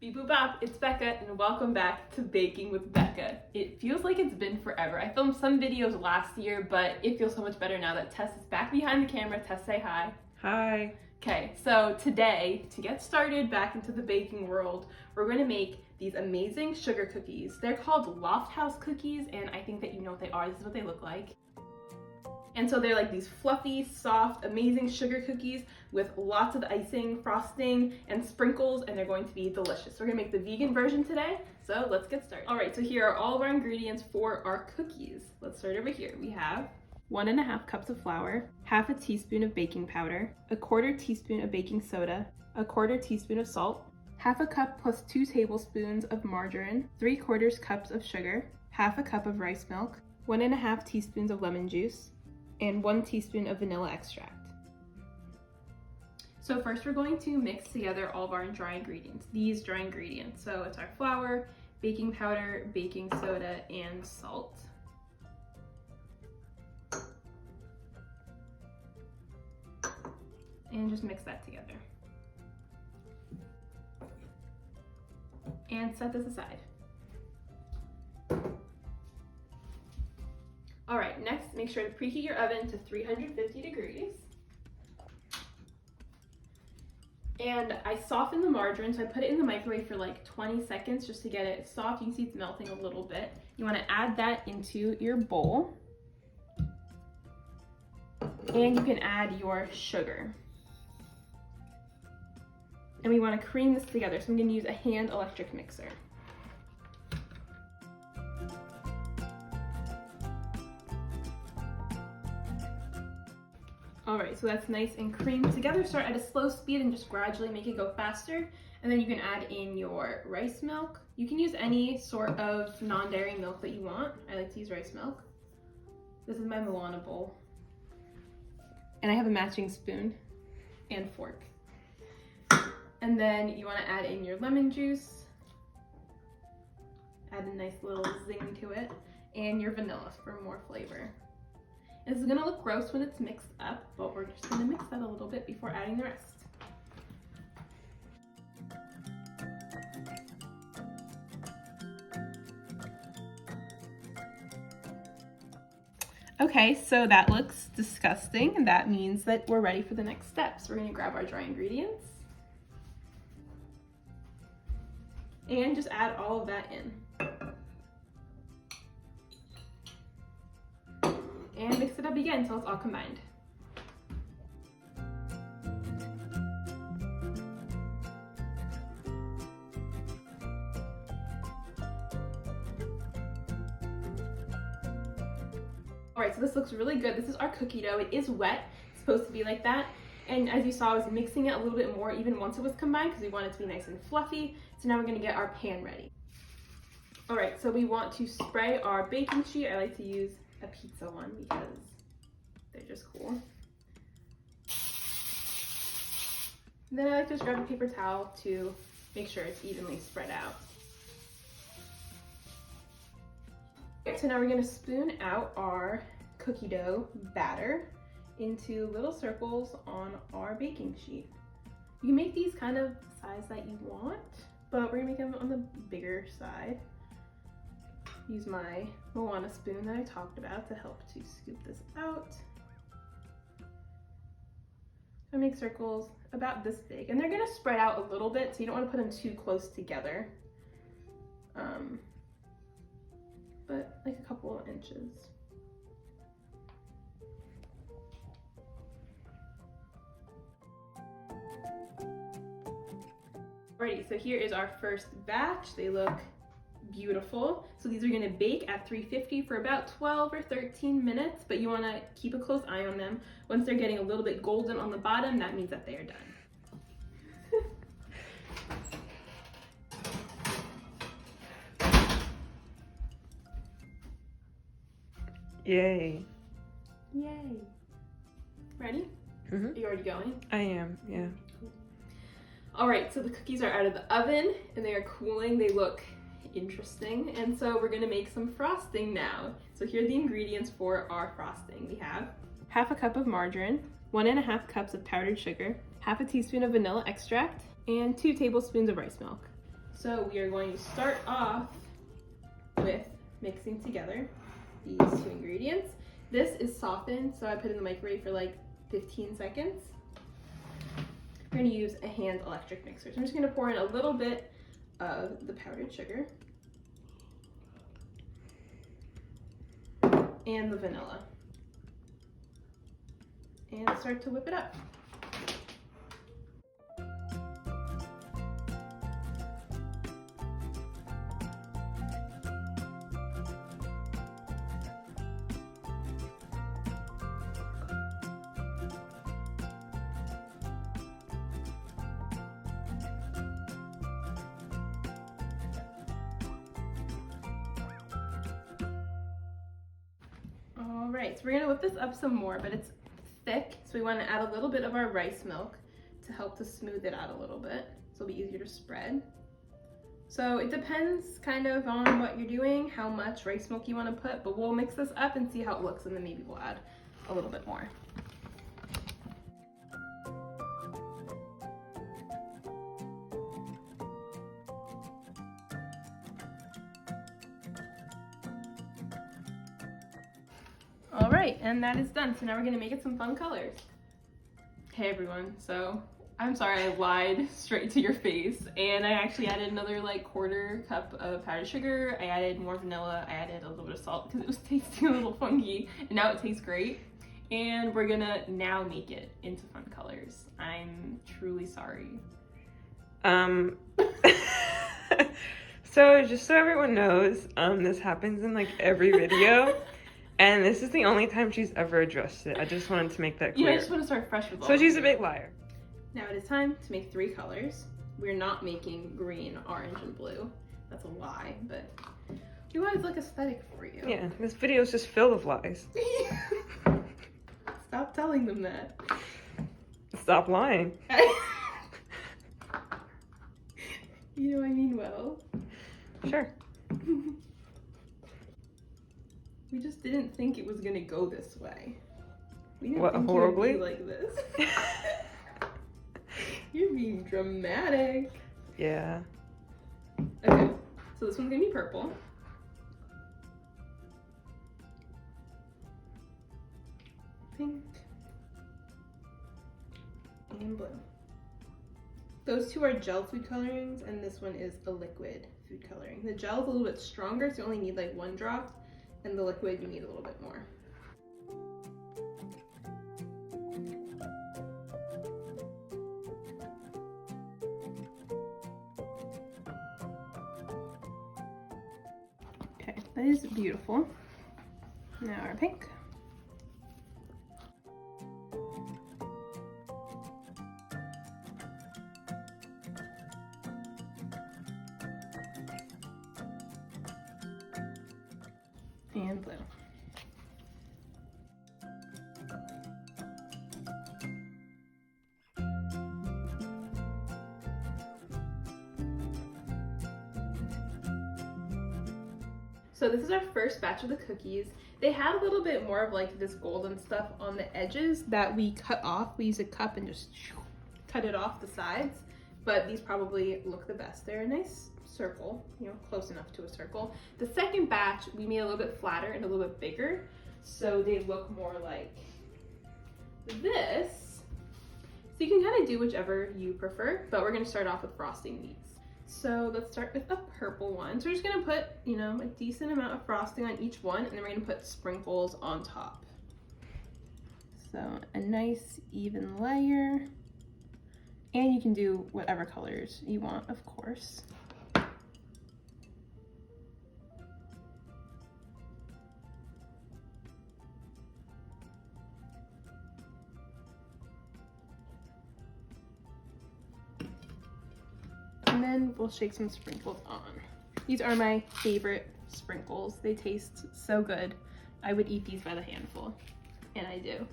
Beep boop bop, it's Becca and welcome back to Baking with Becca. It feels like it's been forever. I filmed some videos last year, but it feels so much better now that Tess is back behind the camera. Tess, say hi. Hi. Okay, so today, to get started back into the baking world, we're going to make these amazing sugar cookies. They're called Lofthouse cookies, and I think that you know what they are. This is what they look like. And so they're like these fluffy, soft, amazing sugar cookies with lots of icing, frosting, and sprinkles, and they're going to be delicious. We're gonna make the vegan version today, so let's get started. All right, so here are all of our ingredients for our cookies. Let's start over here. We have 1.5 cups of flour, half a teaspoon of baking powder, a 1/4 teaspoon of baking soda, a 1/4 teaspoon of salt, half a cup plus 2 tablespoons of margarine, 3/4 cups of sugar, half a cup of rice milk, 1.5 teaspoons of lemon juice, and 1 teaspoon of vanilla extract. So first we're going to mix together all of our dry ingredients, these dry ingredients. So it's our flour, baking powder, baking soda, and salt. And just mix that together. And set this aside. All right, next, make sure to preheat your oven to 350 degrees. And I softened the margarine, so I put it in the microwave for like 20 seconds just to get it soft. You can see it's melting a little bit. You wanna add that into your bowl. And you can add your sugar. And we wanna cream this together, so I'm gonna use a hand electric mixer. All right, so that's nice and creamed together. Start at a slow speed and just gradually make it go faster. And then you can add in your rice milk. You can use any sort of non-dairy milk that you want. I like to use rice milk. This is my Moana bowl. And I have a matching spoon and fork. And then you wanna add in your lemon juice. Add a nice little zing to it. And your vanilla for more flavor. This is gonna look gross when it's mixed up, but we're just gonna mix that a little bit before adding the rest. Okay, so that looks disgusting, and that means that we're ready for the next steps. We're gonna grab our dry ingredients and just add all of that in. And mix it up again until it's all combined. All right, so this looks really good. This is our cookie dough. It is wet. It's supposed to be like that. And as you saw, I was mixing it a little bit more even once it was combined because we want it to be nice and fluffy. So now we're gonna get our pan ready. All right, so we want to spray our baking sheet. I like to use a pizza one because they're just cool. And then I like to just grab a paper towel to make sure it's evenly spread out. Okay, so now we're gonna spoon out our cookie dough batter into little circles on our baking sheet. You can make these kind of the size that you want, but we're gonna make them on the bigger side. Use my Moana spoon that I talked about to help to scoop this out. I make circles about this big, and they're gonna spread out a little bit, so you don't want to put them too close together. But like a couple of inches. Alrighty, so here is our first batch. They look beautiful. So these are gonna bake at 350 for about 12 or 13 minutes, but you wanna keep a close eye on them. Once they're getting a little bit golden on the bottom, that means that they are done. Yay. Yay. Ready? Mm-hmm. Are you already going? I am, yeah. All right, so the cookies are out of the oven and they are cooling. They look interesting. And so we're gonna make some frosting now. So here are the ingredients for our frosting. We have half a cup of margarine, 1.5 cups of powdered sugar, half a teaspoon of vanilla extract, and 2 tablespoons of rice milk. So we are going to start off with mixing together these two ingredients. This is softened, so I put it in the microwave for like 15 seconds. We're going to use a hand electric mixer. So I'm just going to pour in a little bit of the powdered sugar and the vanilla and start to whip it up. All right, so we're gonna whip this up some more, but it's thick, so we wanna add a little bit of our rice milk to help to smooth it out a little bit, so it'll be easier to spread. So it depends kind of on what you're doing, how much rice milk you wanna put, but we'll mix this up and see how it looks, and then maybe we'll add a little bit more. All right, and that is done. So now we're gonna make it some fun colors. Hey everyone, so I'm sorry I lied straight to your face, and I actually added another like 1/4 cup of powdered sugar. I added more vanilla, I added a little bit of salt because it was tasting a little funky, and now it tastes great. And we're gonna now make it into fun colors. I'm truly sorry. So just so everyone knows, this happens in like every video. And this is the only time she's ever addressed it. I just wanted to make that clear. I just want to start fresh with all So of she's you. a big liar. Now it is time to make 3 colors. We're not making green, orange, and blue. That's a lie, but we want it to look aesthetic for you. Yeah, this video is just filled with lies. Stop telling them that. Stop lying. You know I mean well. Sure. We just didn't think it was gonna go this way. We didn't What, think horribly? It would be like this. You're being dramatic. Yeah. Okay, so this one's gonna be purple. Pink. And blue. Those two are gel food colorings, and this one is a liquid food coloring. The gel is a little bit stronger, so you only need like 1 drop. And the liquid, you need a little bit more. Okay, that is beautiful. Now our pink. And blue. So this is our first batch of the cookies. They had a little bit more of like this golden stuff on the edges that we cut off. We use a cup and just cut it off the sides, but these probably look the best. They're a nice circle, you know, close enough to a circle. The second batch, we made a little bit flatter and a little bit bigger, so they look more like this. So you can kind of do whichever you prefer, but we're gonna start off with frosting these. So let's start with a purple one. So we're just gonna put, you know, a decent amount of frosting on each one, and then we're gonna put sprinkles on top. So a nice even layer. And you can do whatever colors you want, of course. And then we'll shake some sprinkles on. These are my favorite sprinkles. They taste so good. I would eat these by the handful, and I do.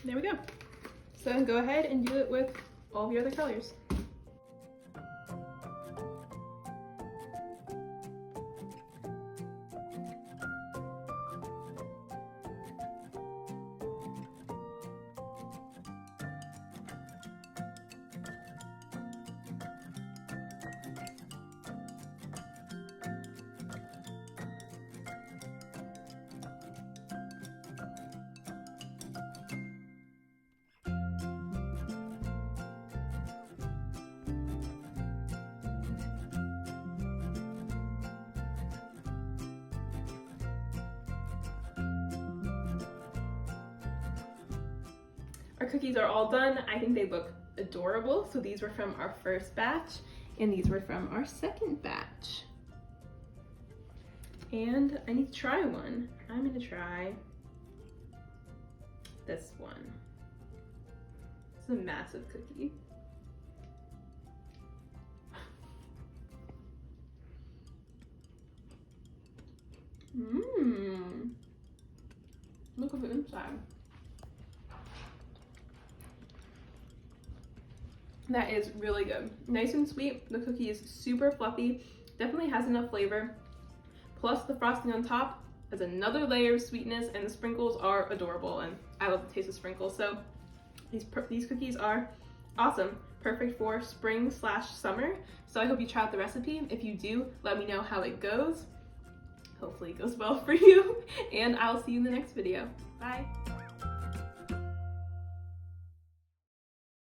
There we go. So go ahead and do it with all of your other colors. cookies are all done. I think they look adorable. So these were from our first batch and these were from our second batch. And I need to try one. I'm gonna try this one. It's a massive cookie. Mmm. Look at the inside. That is really good. Nice and sweet. The cookie is super fluffy. Definitely has enough flavor. Plus the frosting on top has another layer of sweetness, and the sprinkles are adorable, and I love the taste of sprinkles. So these cookies are awesome. Perfect for spring/summer. So I hope you try out the recipe. If you do, let me know how it goes. Hopefully it goes well for you, and I'll see you in the next video. Bye.